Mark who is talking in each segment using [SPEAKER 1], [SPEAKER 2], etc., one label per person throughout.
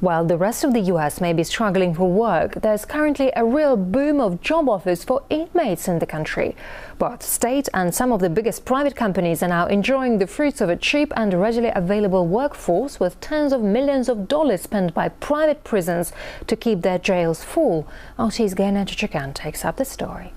[SPEAKER 1] While the rest of the U.S. may be struggling for work, there's currently a real boom of job offers for inmates in the country. Both state and some of the biggest private companies are now enjoying the fruits of a cheap and readily available workforce, with tens of millions of dollars spent by private prisons to keep their jails full. RT's Gaina Chichikan takes up the story.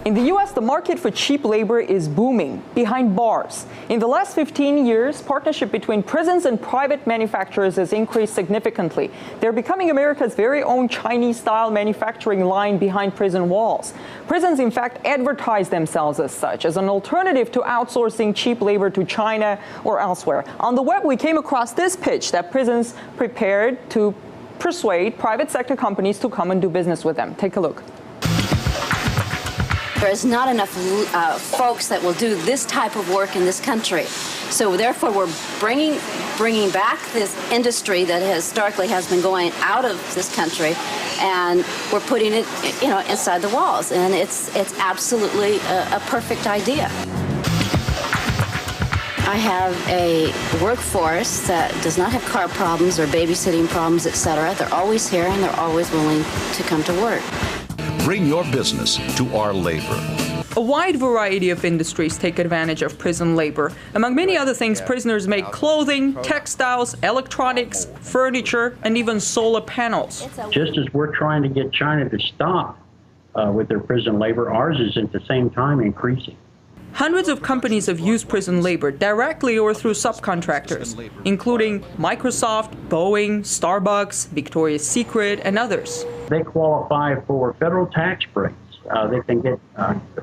[SPEAKER 2] In the U.S., the market for cheap labor is booming behind bars. In the last 15 years, partnership between prisons and private manufacturers has increased significantly. They're becoming America's very own Chinese-style manufacturing line behind prison walls. Prisons, in fact, advertise themselves as such, as an alternative to outsourcing cheap labor to China or elsewhere. On the web, we came across this pitch that prisons prepared to persuade private sector companies to come and do business with them. Take a look.
[SPEAKER 3] There's not enough folks that will do this type of work in this country. So therefore, we're bringing back this industry that historically has been going out of this country, and we're putting it, inside the walls. And it's absolutely a perfect idea. I have a workforce that does not have car problems or babysitting problems, etc. They're always here, and they're always willing to come to work.
[SPEAKER 4] Bring your business to our labor.
[SPEAKER 2] A wide variety of industries take advantage of prison labor. Among many other things, prisoners make clothing, textiles, electronics, furniture, and even solar panels.
[SPEAKER 5] Just as we're trying to get China to stop with their prison labor, ours is at the same time increasing.
[SPEAKER 2] Hundreds of companies have used prison labor directly or through subcontractors, including Microsoft, Boeing, Starbucks, Victoria's Secret, and others.
[SPEAKER 5] They qualify for federal tax breaks. They can get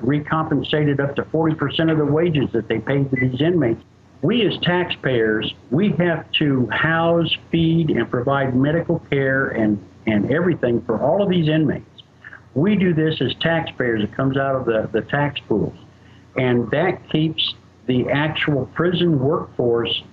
[SPEAKER 5] recompensated up to 40% of the wages that they pay to these inmates. We as taxpayers, we have to house, feed, and provide medical care and everything for all of these inmates. We do this as taxpayers. It comes out of the tax pools. And that keeps the actual prison workforce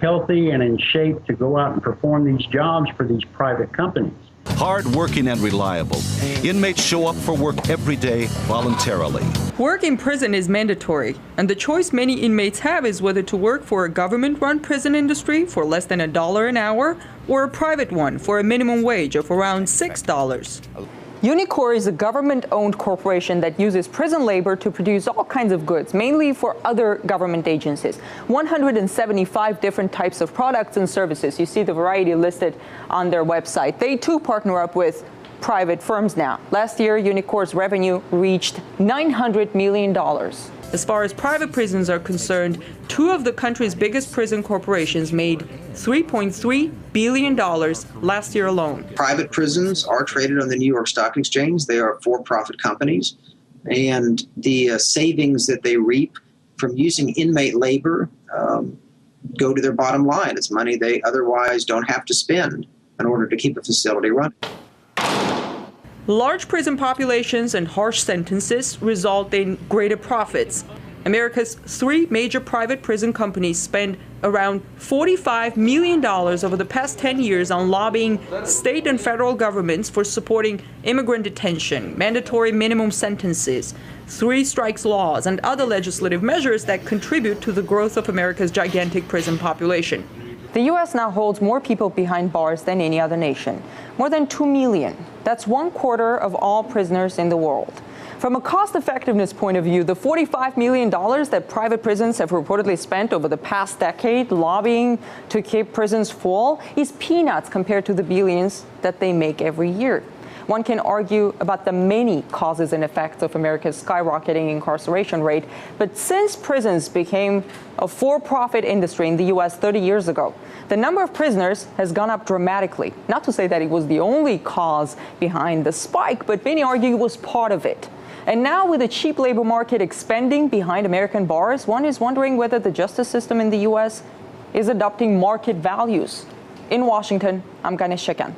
[SPEAKER 5] healthy and in shape to go out and perform these jobs for these private companies.
[SPEAKER 4] Hard-working and reliable. Inmates show up for work every day voluntarily.
[SPEAKER 2] Work in prison is mandatory, and the choice many inmates have is whether to work for a government-run prison industry for less than $1 an hour or a private one for a minimum wage of around $6. Unicor is a government-owned corporation that uses prison labor to produce all kinds of goods, mainly for other government agencies. 175 different types of products and services. You see the variety listed on their website. They too partner up with private firms now. Last year, Unicor's revenue reached $900 million. As far as private prisons are concerned, two of the country's biggest prison corporations made $3.3 billion last year alone.
[SPEAKER 6] Private prisons are traded on the New York Stock Exchange. They are for-profit companies, and the savings that they reap from using inmate labor go to their bottom line. It's money they otherwise don't have to spend in order to keep a facility running.
[SPEAKER 2] Large prison populations and harsh sentences result in greater profits. America's three major private prison companies spend around $45 million over the past 10 years on lobbying state and federal governments for supporting immigrant detention, mandatory minimum sentences, 3 strikes laws, and other legislative measures that contribute to the growth of America's gigantic prison population. The U.S. now holds more people behind bars than any other nation, more than 2 million. That's 1/4 of all prisoners in the world. From a cost-effectiveness point of view, the $45 million that private prisons have reportedly spent over the past decade lobbying to keep prisons full is peanuts compared to the billions that they make every year. One can argue about the many causes and effects of America's skyrocketing incarceration rate, but since prisons became a for-profit industry in the U.S. 30 years ago, the number of prisoners has gone up dramatically. Not to say that it was the only cause behind the spike, but many argue it was part of it. And now, with the cheap labor market expanding behind American bars, one is wondering whether the justice system in the U.S. is adopting market values. In Washington, I'm Ganesh Shekan.